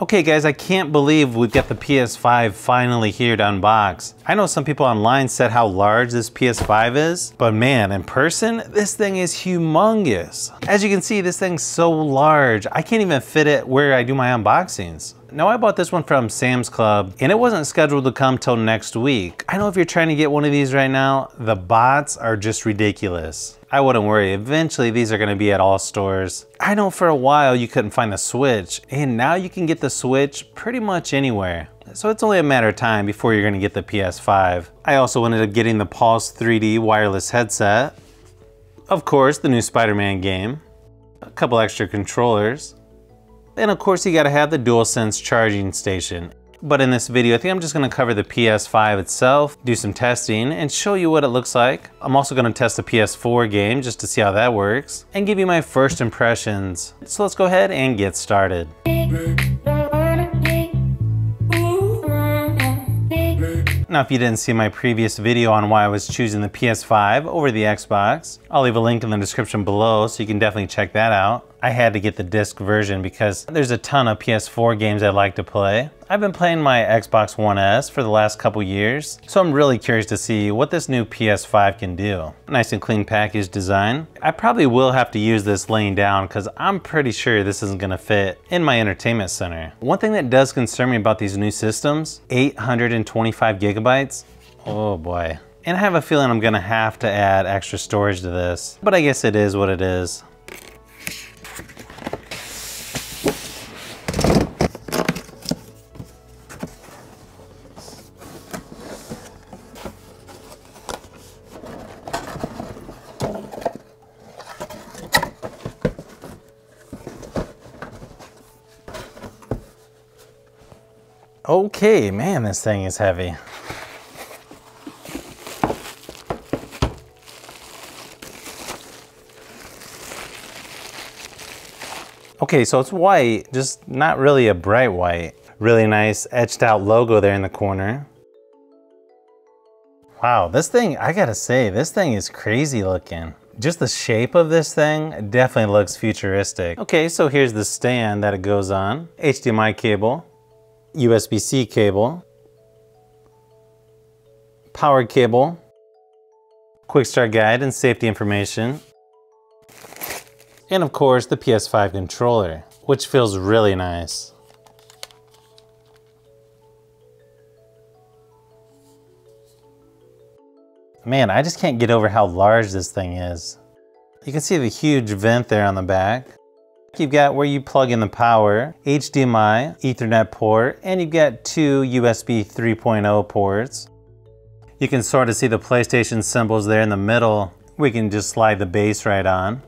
Okay guys, I can't believe we've got the PS5 finally here to unbox. I know some people online said how large this PS5 is, but man, in person, this thing is humongous. As you can see, this thing's so large, I can't even fit it where I do my unboxings. Now, I bought this one from Sam's Club and it wasn't scheduled to come till next week. I know if you're trying to get one of these right now, the bots are just ridiculous. I wouldn't worry, eventually these are gonna be at all stores. I know for a while you couldn't find the Switch, and now you can get the Switch pretty much anywhere. So it's only a matter of time before you're gonna get the PS5. I also ended up getting the Pulse 3D wireless headset. Of course, the new Spider-Man game. A couple extra controllers. And of course you gotta have the DualSense charging station. But in this video, I think I'm just gonna cover the PS5 itself, do some testing, and show you what it looks like. I'm also gonna test the PS4 game just to see how that works, and give you my first impressions. So let's go ahead and get started. Now, if you didn't see my previous video on why I was choosing the PS5 over the Xbox, I'll leave a link in the description below so you can definitely check that out. I had to get the disc version because there's a ton of PS4 games I'd like to play. I've been playing my Xbox One S for the last couple years, so I'm really curious to see what this new PS5 can do. Nice and clean package design. I probably will have to use this laying down because I'm pretty sure this isn't gonna fit in my entertainment center. One thing that does concern me about these new systems, 825 gigabytes, oh boy. And I have a feeling I'm gonna have to add extra storage to this, but I guess it is what it is. Okay, man, this thing is heavy. Okay, so it's white, just not really a bright white. Really nice etched out logo there in the corner. Wow, this thing, I gotta say, this thing is crazy looking. Just the shape of this thing definitely looks futuristic. Okay, so here's the stand that it goes on. HDMI cable. USB-C cable, power cable, quick start guide and safety information, and of course the PS5 controller, which feels really nice. Man, I just can't get over how large this thing is. You can see the huge vent there on the back. You've got where you plug in the power, HDMI, Ethernet port, and you've got two USB 3.0 ports. You can sort of see the PlayStation symbols there in the middle. We can just slide the base right on.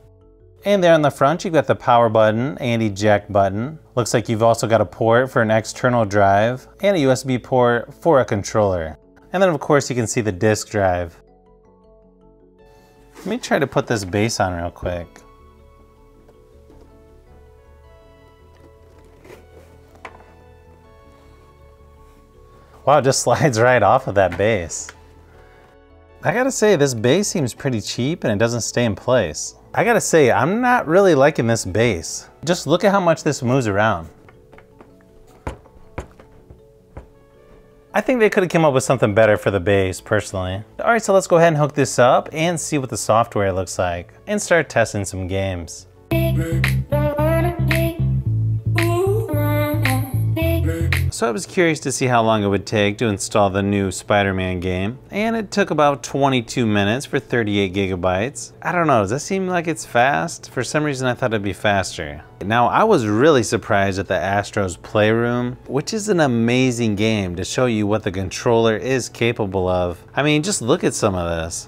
And there on the front, you've got the power button and eject button. Looks like you've also got a port for an external drive and a USB port for a controller. And then of course you can see the disk drive. Let me try to put this base on real quick. Wow, it just slides right off of that base. I gotta say, this base seems pretty cheap and it doesn't stay in place. I gotta say, I'm not really liking this base. Just look at how much this moves around. I think they could have come up with something better for the base, personally. All right, so let's go ahead and hook this up and see what the software looks like and start testing some games. So I was curious to see how long it would take to install the new Spider-Man game, and it took about 22 minutes for 38 gigabytes. I don't know, does that seem like it's fast? For some reason I thought it'd be faster. Now, I was really surprised at the Astro's Playroom, which is an amazing game to show you what the controller is capable of. I mean, just look at some of this.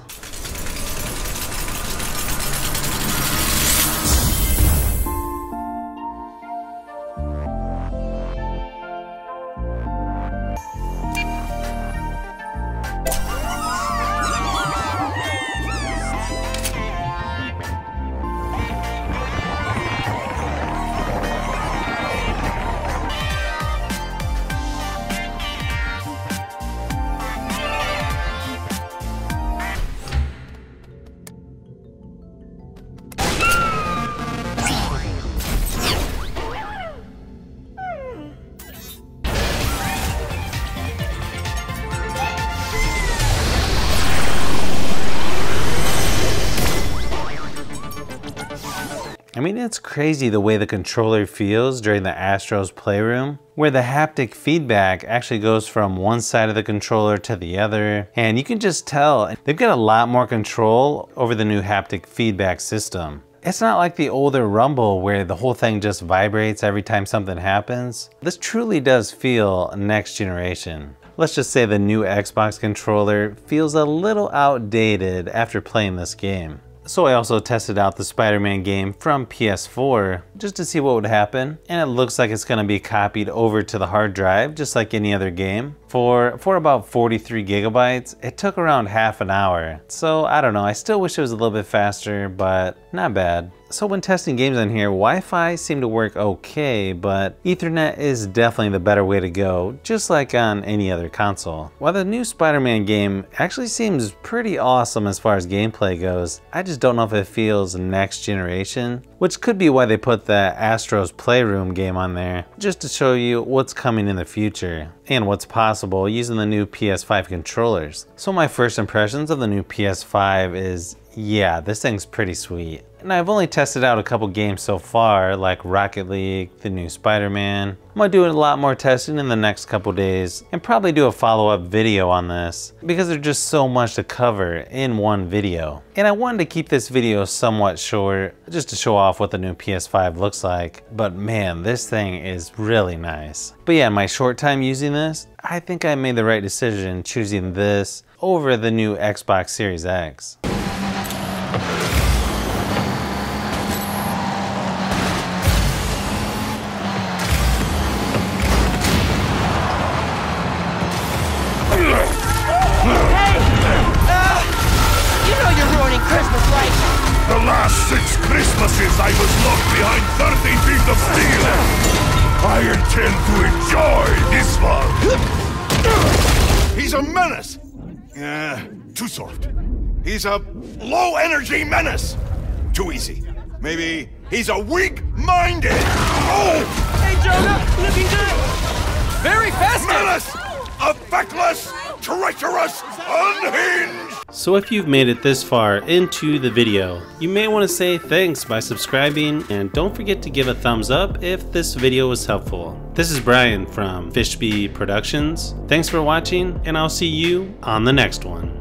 I mean, it's crazy the way the controller feels during the Astro's Playroom, where the haptic feedback actually goes from one side of the controller to the other. And you can just tell they've got a lot more control over the new haptic feedback system. It's not like the older Rumble where the whole thing just vibrates every time something happens. This truly does feel next generation. Let's just say the new Xbox controller feels a little outdated after playing this game. So I also tested out the Spider-Man game from PS4 just to see what would happen, and it looks like it's going to be copied over to the hard drive just like any other game. For about 43 gigabytes, it took around half an hour. So I don't know, I still wish it was a little bit faster, but not bad. So when testing games on here, Wi-Fi seemed to work okay, but Ethernet is definitely the better way to go, just like on any other console. While the new Spider-Man game actually seems pretty awesome as far as gameplay goes, I just don't know if it feels next generation, which could be why they put the Astro's Playroom game on there, just to show you what's coming in the future and what's possible using the new PS5 controllers. So my first impressions of the new PS5 is, yeah, this thing's pretty sweet. And I've only tested out a couple games so far, like Rocket League, the new Spider-Man. I'm gonna do a lot more testing in the next couple days and probably do a follow-up video on this because there's just so much to cover in one video. And I wanted to keep this video somewhat short just to show off what the new PS5 looks like. But man, this thing is really nice. But yeah, my short time using this, I think I made the right decision choosing this over the new Xbox Series X. Christmas, right? The last 6 Christmases I was locked behind 30 feet of steel. I intend to enjoy this one. He's a menace. Too soft. He's a low-energy menace. Too easy. Maybe he's a weak-minded. Oh! Hey, Jonah, looking good. Very festive. Menace! A feckless, treacherous, unhinged. So if you've made it this far into the video, you may want to say thanks by subscribing, and don't forget to give a thumbs up if this video was helpful. This is Brian from Fishbee Productions. Thanks for watching, and I'll see you on the next one.